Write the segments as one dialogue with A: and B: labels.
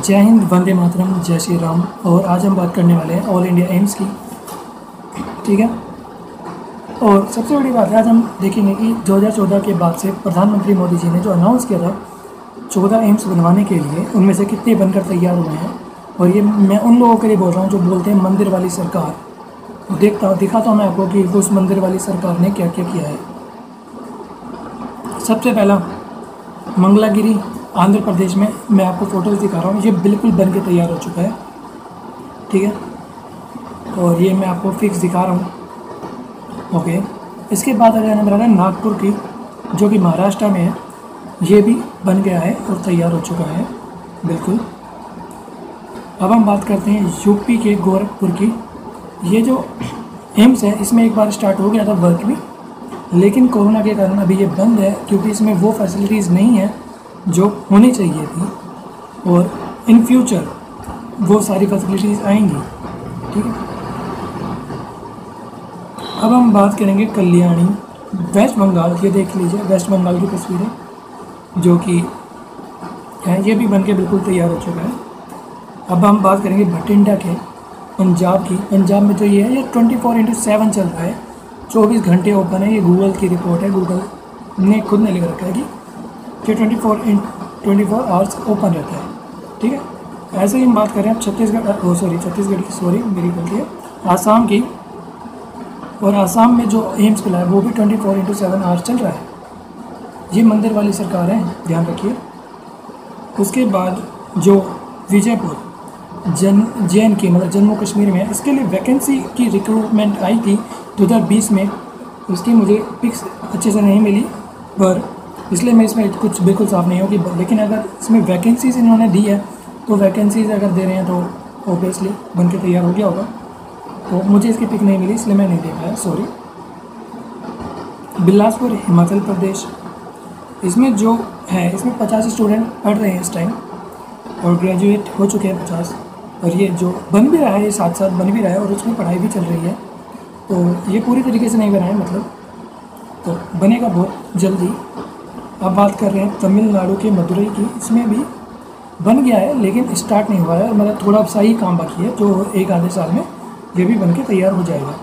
A: जय हिंद, वंदे मातरम, जय श्री राम। और आज हम बात करने वाले हैं ऑल इंडिया एम्स की। ठीक है। और सबसे बड़ी बात है, आज हम देखेंगे कि 2014 के बाद से प्रधानमंत्री मोदी जी ने जो अनाउंस किया था 14 एम्स बनवाने के लिए, उनमें से कितने बनकर तैयार हुए हैं। और ये मैं उन लोगों के लिए बोल रहा हूँ जो बोलते हैं मंदिर वाली सरकार। दिखाता हूँ मैं आपको कि उस मंदिर वाली सरकार ने क्या क्या किया है। सबसे पहला, मंगलागिरी आंध्र प्रदेश में मैं आपको फ़ोटोज़ दिखा रहा हूँ। ये बिल्कुल बन के तैयार हो चुका है। ठीक है। और ये मैं आपको फिक्स दिखा रहा हूँ। ओके। इसके बाद अगर हमें है नागपुर की, जो कि महाराष्ट्र में है, ये भी बन गया है और तैयार हो चुका है बिल्कुल। अब हम बात करते हैं यूपी के गोरखपुर की। ये जो एम्स है, इसमें एक बार स्टार्ट हो गया था वर्क भी, लेकिन कोरोना के कारण अभी ये बंद है, क्योंकि इसमें वो फैसिलिटीज़ नहीं है जो होनी चाहिए थी। और इन फ्यूचर वो सारी फैसिलिटीज़ आएंगी। ठीक है। अब हम बात करेंगे कल्याणी, वेस्ट बंगाल। ये देख लीजिए, वेस्ट बंगाल की तस्वीरें जो कि है, ये भी बनके बिल्कुल तैयार हो चुका है। अब हम बात करेंगे भटिंडा के, पंजाब की। पंजाब में जो ये है, ये 24/7 चल रहा है, 24 घंटे ओपन है। ये गूगल की रिपोर्ट है, गूगल ने खुद ने लिख रखा है कि 24 आवर्स ओपन रहता है। ठीक है। ऐसे ही हम बात करें अब छत्तीसगढ़ की, मेरी गलती है, आसाम की। और आसाम में जो एम्स खुला है वो भी 24/7 आवर्स चल रहा है। ये मंदिर वाली सरकार है, ध्यान रखिए। उसके बाद जो विजयपुर JNK मतलब जम्मू कश्मीर में, इसके लिए वैकेंसी की रिक्रूटमेंट आई थी 2020 में। उसकी मुझे पिक्स अच्छे से नहीं मिली, पर इसलिए मैं इसमें कुछ बिल्कुल साफ नहीं होगी। लेकिन अगर इसमें वैकेंसीज इन्होंने दी है, तो वैकेंसीज अगर दे रहे हैं तो ऑब्वियसली बन के तैयार हो गया होगा। तो मुझे इसकी पिक नहीं मिली, इसलिए मैं नहीं दे पाया, सॉरी। बिलासपुर हिमाचल प्रदेश, इसमें जो है, इसमें 50 स्टूडेंट पढ़ रहे हैं इस टाइम, और ग्रेजुएट हो चुके हैं 50। और ये जो बन भी रहा है, ये साथ साथ बन भी रहा है, और उसमें पढ़ाई भी चल रही है। तो ये पूरी तरीके से नहीं बना है, मतलब तो बनेगा बहुत जल्दी। अब बात कर रहे हैं तमिलनाडु के मदुरई की। इसमें भी बन गया है, लेकिन स्टार्ट नहीं हुआ है, मतलब थोड़ा सा ही काम बाकी है, जो एक आधे साल में ये भी बन के तैयार हो जाएगा।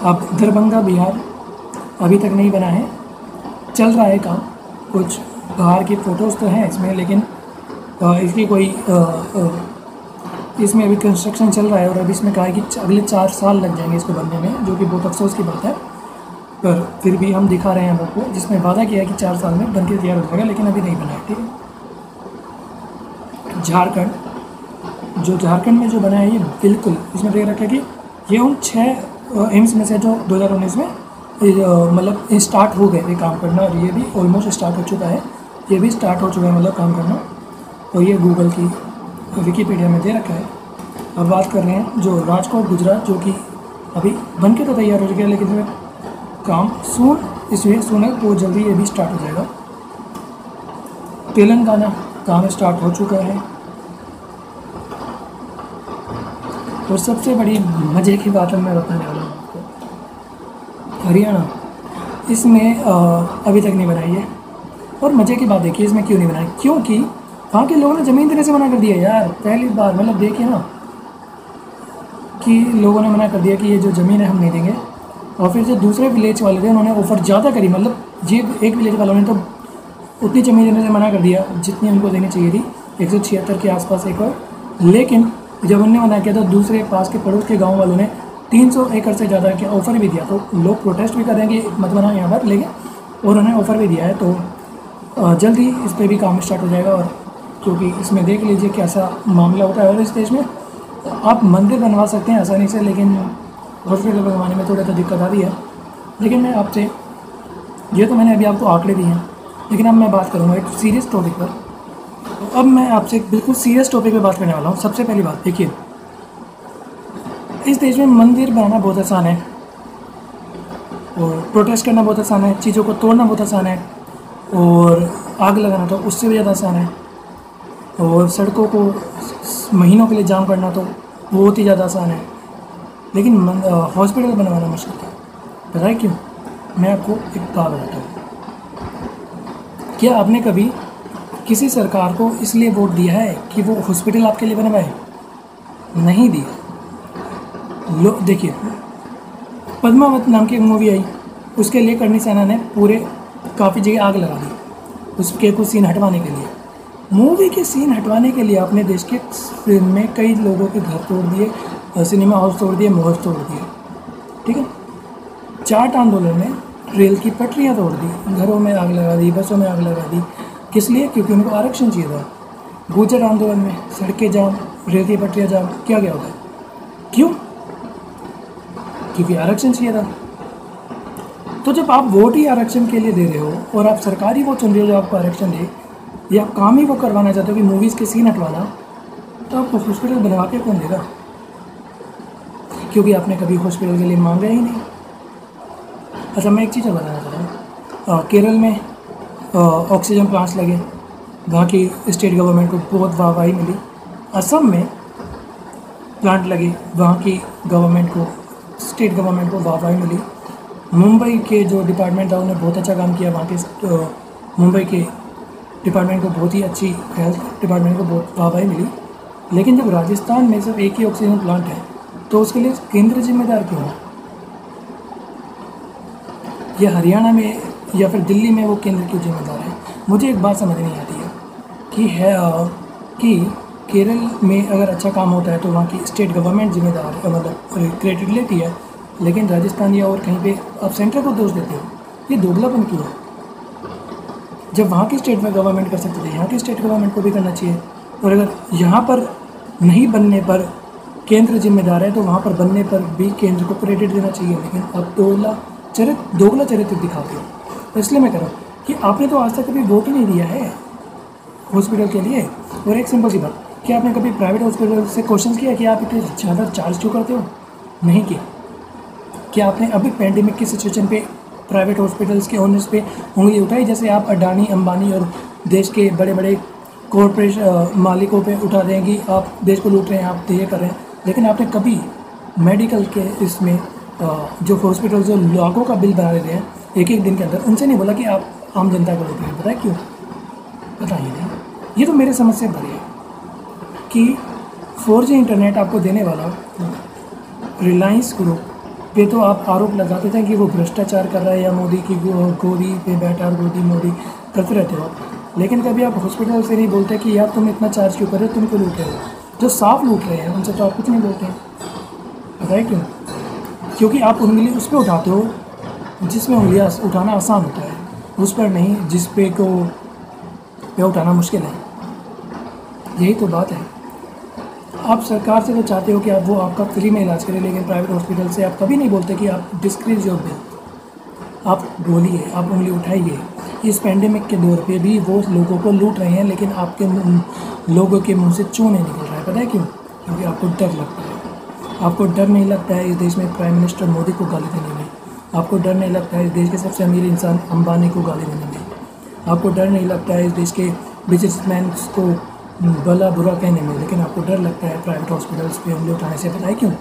A: अब दरभंगा बिहार अभी तक नहीं बना है, चल रहा है काम। कुछ बाहर की फ़ोटोज़ तो हैं इसमें, लेकिन इसकी कोई इसमें अभी कंस्ट्रक्शन चल रहा है। और अभी इसमें कहा है कि अगले 4 साल लग जाएंगे इसको बनने में, जो कि बहुत अफसोस की बात है। पर फिर भी हम दिखा रहे हैं आपको, जिसमें वादा किया है कि 4 साल में बन के तैयार हो जाएगा, लेकिन अभी नहीं बना है। ठीक है। झारखंड में जो बना है, ये बिल्कुल इसमें देख रखा है कि ये उन 6 एम्स में से जो 2019 में मतलब स्टार्ट हो गए थे काम करना, और ये भी ऑलमोस्ट स्टार्ट हो चुका है। ये भी स्टार्ट हो चुका है मतलब काम करना, और ये गूगल की विकीपीडिया में दे रखा है। अब बात कर रहे हैं जो राजकोट गुजरात, जो कि अभी बन के तो तैयार हो चुका है, लेकिन इसमें काम सून है, तो जल्दी ये भी स्टार्ट हो जाएगा। तेलंगाना काम स्टार्ट हो चुका है। और सबसे बड़ी मज़े की बात मैं बताने वाला हूँ आपको, हरियाणा, इसमें अभी तक नहीं बनाई है। और मज़े की बात देखिए, इसमें क्यों नहीं बनाई, क्योंकि वहाँ के लोगों ने ज़मीन देने से मना कर दिया यार। पहली बार, मतलब देखिए ना, कि लोगों ने मना कर दिया कि ये जो ज़मीन है हम नहीं देंगे। और फिर जो दूसरे विलेज वाले थे, उन्होंने ऑफ़र ज़्यादा करी, मतलब ये एक विलेज वालों ने तो उतनी ज़मीन देने से मना कर दिया जितनी उनको देनी चाहिए थी, 176 के आसपास एक और। लेकिन जब उन्होंने मना किया, तो दूसरे पास के पड़ोस के गाँव वालों ने 300 एकड़ से ज़्यादा के ऑफ़र भी दिया। तो लोग प्रोटेस्ट भी कर रहे हैं कि मत बनाओ यहाँ पर, लेकिन और उन्होंने ऑफ़र भी दिया है। तो जल्दी इस पर भी काम स्टार्ट हो जाएगा। और क्योंकि इसमें देख लीजिए कैसा मामला होता है, और इस देश में आप मंदिर बनवा सकते हैं आसानी से, लेकिन हॉस्पिटल बनवाने में थोड़ा सा दिक्कत आ रही है। लेकिन मैं आपसे, ये तो मैंने अभी आपको आंकड़े दिए हैं, लेकिन अब मैं बात करूँगा एक सीरियस टॉपिक पर। तो अब मैं आपसे एक बिल्कुल सीरियस टॉपिक पे बात करने वाला हूँ। सबसे पहली बात देखिए, इस देश में मंदिर बनाना बहुत आसान है, और प्रोटेस्ट करना बहुत आसान है, चीज़ों को तोड़ना बहुत आसान है, और आग लगाना तो उससे भी ज़्यादा आसान है, और सड़कों को महीनों के लिए जाम करना तो बहुत ही ज़्यादा आसान है। लेकिन हॉस्पिटल बनवाना मुश्किल है। पता है क्यों? मैं आपको एक बात बताता हूँ। क्या आपने कभी किसी सरकार को इसलिए वोट दिया है कि वो हॉस्पिटल आपके लिए बनवाए? नहीं दिया। लो देखिए, पद्मावत नाम की एक मूवी आई, उसके लिए करणी सेना ने पूरे काफ़ी जगह आग लगा दी उसके कुछ सीन हटवाने के लिए। मूवी के सीन हटवाने के लिए अपने देश के में कई लोगों के घर तोड़ दिए, सिनेमा हाउस तोड़ दिए, मॉल तोड़ दिए। ठीक है, जाट आंदोलन में रेल की पटरियां तोड़ दी, घरों में आग लगा दी, बसों में आग लगा दी। किस लिए? क्योंकि उनको आरक्षण चाहिए था। गुर्जर आंदोलन में सड़कें जाम, रेल की पटरियां जाम, क्या क्या होता है? क्यों? क्योंकि आरक्षण चाहिए था। तो जब आप वोट ही आरक्षण के लिए दे रहे हो और आप सरकारी वो चुन रहे हो जो आपको आरक्षण दे, या आप काम ही वो करवाना चाहते हो कि मूवीज़ के सीन हटवाना, तो आपको हॉस्पिटल बनवा के कौन देगा? क्योंकि आपने कभी हॉस्पिटल के लिए मांगा ही नहीं। अच्छा, मैं एक चीज़ और बताना चाहता हूँ। केरल में ऑक्सीजन प्लांट्स लगे, वहाँ की स्टेट गवर्नमेंट को बहुत वाहवाही मिली। असम में प्लांट लगे, वहाँ की गवर्नमेंट को, स्टेट गवर्नमेंट को वाहवाही मिली। मुंबई के जो डिपार्टमेंट था उन्होंने बहुत अच्छा काम किया, वहाँ के मुंबई के डिपार्टमेंट को बहुत ही अच्छी, हेल्थ डिपार्टमेंट को बहुत वाहवाही मिली। लेकिन जब राजस्थान में सिर्फ एक ही ऑक्सीजन प्लांट है तो उसके लिए केंद्र जिम्मेदार क्यों है? या हरियाणा में या फिर दिल्ली में वो केंद्र क्यों जिम्मेदार है? मुझे एक बात समझ नहीं आती है कि केरल में अगर अच्छा काम होता है तो वहाँ की स्टेट गवर्नमेंट जिम्मेदार है, मतलब क्रेडिट लेती है, लेकिन राजस्थान या और कहीं पे आप सेंटर को दोष देते हो। ये दोगलापन क्यों है? जब वहाँ की स्टेट में गवर्नमेंट कर सकते थे, यहाँ की स्टेट गवर्नमेंट को भी करना चाहिए। और अगर यहाँ पर नहीं बनने पर केंद्र जिम्मेदार है तो वहाँ पर बनने पर भी केंद्र को क्रेडिट देना चाहिए। लेकिन आप दोगला चरित्र दिखाते हो। तो इसलिए मैं कह रहा हूँ कि आपने तो आज तक कभी वोट ही नहीं दिया है हॉस्पिटल के लिए। और एक सिंपल सी बात, क्या आपने कभी प्राइवेट हॉस्पिटल से क्वेश्चन किया कि आप इतने ज़्यादा चार्ज क्यों करते हो? नहीं किया। क्या आपने अभी पैंडेमिक की सिचुएशन पे प्राइवेट हॉस्पिटल्स के ओनर्स पे उंगली उठाई, जैसे आप अडानी, अंबानी और देश के बड़े बड़े कॉरपोरेट मालिकों पे उठा दें कि आप देश को लूट रहे हैं, आप ये कर रहे हैं? लेकिन आपने कभी मेडिकल के इसमें जो हॉस्पिटल जो लाखों का बिल बना देते हैं एक एक दिन के अंदर, उनसे नहीं बोला कि आप आम जनता को लूट रहे हैं? पता है क्यों? पता ही नहीं। ये तो मेरे समझ से भरी है कि 4G इंटरनेट आपको देने वाला रिलायंस ग्रुप पे तो आप आरोप लगाते थे कि वो भ्रष्टाचार कर रहा है या मोदी की गोदी पे बैठा और गोदी मोदी करते रहते हो आप। लेकिन कभी आप हॉस्पिटल से नहीं बोलते कि यार तुम इतना चार्ज क्यों कर रहे हो, तुम क्यों लूट रहे हो? जो साफ लूट रहे हैं उनसे तो आप कुछ नहीं बोलते हैं। पता है क्यों? क्योंकि आप उंगली उस पर उठाते हो जिसमें उंगलियाँ उठाना आसान होता है, उस पर नहीं जिस पे को पे उठाना मुश्किल है। यही तो बात है। आप सरकार से तो चाहते हो कि आप वो आपका फ्री में इलाज करें, लेकिन प्राइवेट हॉस्पिटल से आप कभी नहीं बोलते कि आप डिस्क्रीज योर बिल। आप बोलिए, आप उंगली उठाइए। इस पैंडेमिक के दौर पे भी वो लोगों को लूट रहे हैं, लेकिन आपके लोगों के मुंह से चूँ नहीं निकल रहा है। पता है क्यों? क्योंकि आपको डर लगता है। आपको डर नहीं लगता है इस देश में प्राइम मिनिस्टर मोदी को गाली देने में। आपको डर नहीं लगता है इस देश के सबसे अमीर इंसान अंबानी को गाली देने में। आपको डर नहीं लगता है इस देश के बिजनेसमैन को भला बुरा कहने में। लेकिन आपको डर लगता है प्राइवेट हॉस्पिटल्स पे उंगली उठाने से। पता है क्यों?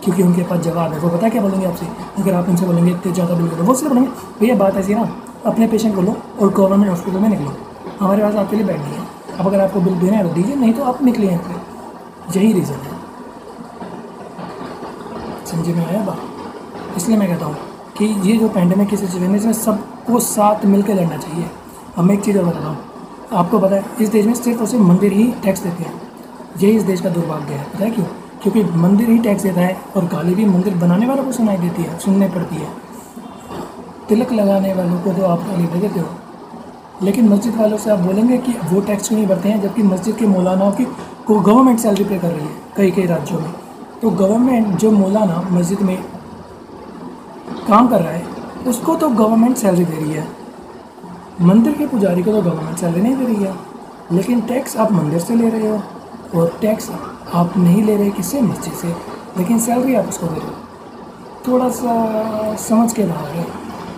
A: क्योंकि उनके पास जवाब है। वो पता है क्या बोलेंगे आपसे? अगर आप उनसे बोलेंगे इतने ज़्यादा बिल करो, वो सिर्फ बोलेंगे भैया बात ऐसी है ना, अपने पेशेंट को लो और गवर्नमेंट हॉस्पिटल में निकलो, हमारे पास आपके लिए बेड नहीं है। अब अगर आपको बिल देना है तो दीजिए, नहीं तो आप निकलिए यहाँ पे। यही रीज़न है। समझे में आया बात? इसलिए मैं कहता हूँ कि ये जो पैंडेमिक की सिचुएशन है इसमें सबको साथ मिलकर लड़ना चाहिए। अब मैं एक चीज़ और बताता हूँ, आपको पता है इस देश में सिर्फ और सिर्फ मंदिर ही टैक्स देते हैं। यही इस देश का दुर्भाग्य है। पता है क्यों? क्योंकि मंदिर ही टैक्स देता है और गाली भी मंदिर बनाने वालों को सुनाई देती है, सुनने पड़ती है। तिलक लगाने वालों को तो आप गाली दे देते हो, लेकिन मस्जिद वालों से आप बोलेंगे कि वो टैक्स क्यों नहीं भरते हैं, जबकि मस्जिद के मौलानाओं की को गवर्नमेंट सैलरी पे कर रही है कई कई राज्यों में। तो गवर्नमेंट जो मौलाना मस्जिद में काम कर रहा है उसको तो गवर्नमेंट सैलरी दे रही है, मंदिर के पुजारी को तो गवर्नमेंट सैलरी नहीं दे रही है। लेकिन टैक्स आप मंदिर से ले रहे हो और टैक्स आप नहीं ले रहे किससे? मस्जिद से, लेकिन सैलरी आप उसको दे रहे हो। थोड़ा सा समझ के बाहर है।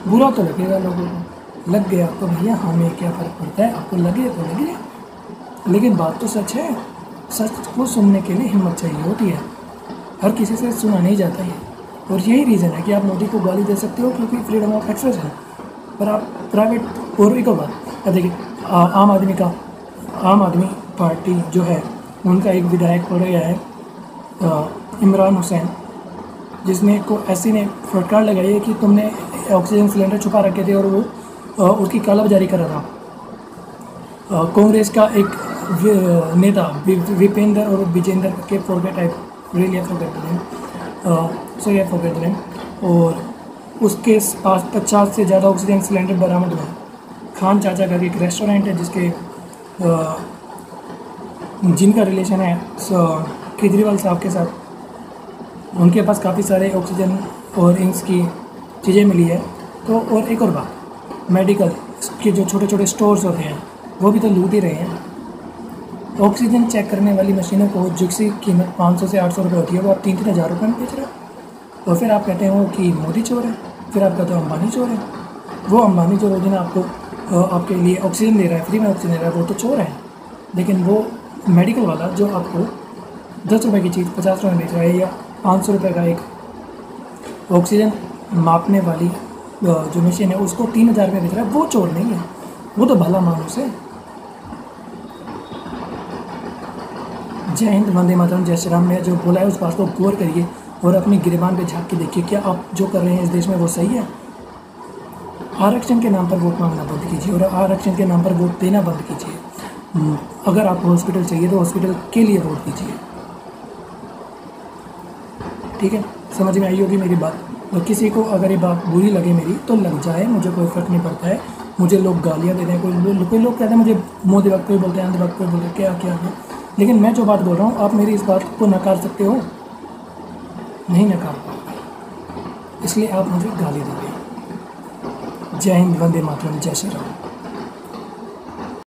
A: बुरा तो लगेगा लोगों को, लग गया तो भैया हमें क्या फ़र्क पड़ता है, आपको लगे तो लगे। लेकिन बात तो सच है, सच को सुनने के लिए हिम्मत चाहिए होती है, हर किसी से सुना नहीं जाता है। और यही रीज़न है कि आप मोदी को गाली दे सकते हो क्योंकि फ्रीडम ऑफ एक्सप्रेशन है, पर आप प्राइवेट। और एक और बात, अब देखिए आम आदमी का आम आदमी पार्टी जो है उनका एक विधायक पड़ गया है इमरान हुसैन, जिसने को ऐसी ने फटकार लगाई है कि तुमने ऑक्सीजन सिलेंडर छुपा रखे थे और वो उसकी कालाबाजारी कर रहा था। कांग्रेस का एक नेता विपेंद्र और विजेंद्र के forget type really forget sorry forget name, और उसके पास 50 से ज़्यादा ऑक्सीजन सिलेंडर बरामद हुए। खान चाचा का एक रेस्टोरेंट है जिसके जिनका रिलेशन है केजरीवाल साहब के साथ, उनके पास काफ़ी सारे ऑक्सीजन और इंक्स की चीज़ें मिली है। तो और एक और बात, मेडिकल के जो छोटे छोटे स्टोर्स होते हैं वो भी तो लूट ही रहे हैं। ऑक्सीजन चेक करने वाली मशीनों को जिसकी कीमत 500 से 800 रुपये होती है वो आप 3-3 हज़ार रुपये में बेच रहे हो, और फिर आप कहते हो कि मोदी चोर है, फिर आप कहते हो अंबानी चोर है। वो अंबानी चोर है जिन्हें आपको आपके लिए ऑक्सीजन दे रहा है, फ्री में ऑक्सीजन दे रहा है, वो तो चोर है। लेकिन वो मेडिकल वाला जो आपको 10 रुपये की चीज़ 50 रुपये में बेच रहा है, या 500 रुपये का एक ऑक्सीजन मापने वाली जो मशीन है उसको 3,000 में बेच रहा है, वो चोर नहीं है, वो तो भला मानुस है। जय हिंद, वंदे मातरम, जय श्री राम। ने जो बोला है उस बात को गौर करिए और अपनी गिरबान पे झाँक के देखिए, क्या आप जो कर रहे हैं इस देश में वो सही है। आरक्षण के नाम पर वोट मांगना बंद कीजिए और आरक्षण के नाम पर वोट देना बंद कीजिए। अगर आपको हॉस्पिटल चाहिए तो हॉस्पिटल के लिए वोट दीजिए, ठीक है। समझ में आई होगी मेरी बात। और किसी को अगर ये बात बुरी लगे मेरी तो लग जाए, मुझे कोई फ़र्क नहीं पड़ता है। मुझे लोग गालियाँ देते हैं, कोई लोग कहते हैं मुझे मोदी वक्त कोई बोलते हैं, अंध वक्त कोई बोलते हैं, क्या क्या है। लेकिन मैं जो बात बोल रहा हूँ आप मेरी इस बात को नकार सकते हो? नहीं नकार पाओगे, इसलिए आप मुझे गाली दोगे। जय हिंद, वंदे मातरम, जय श्री राम।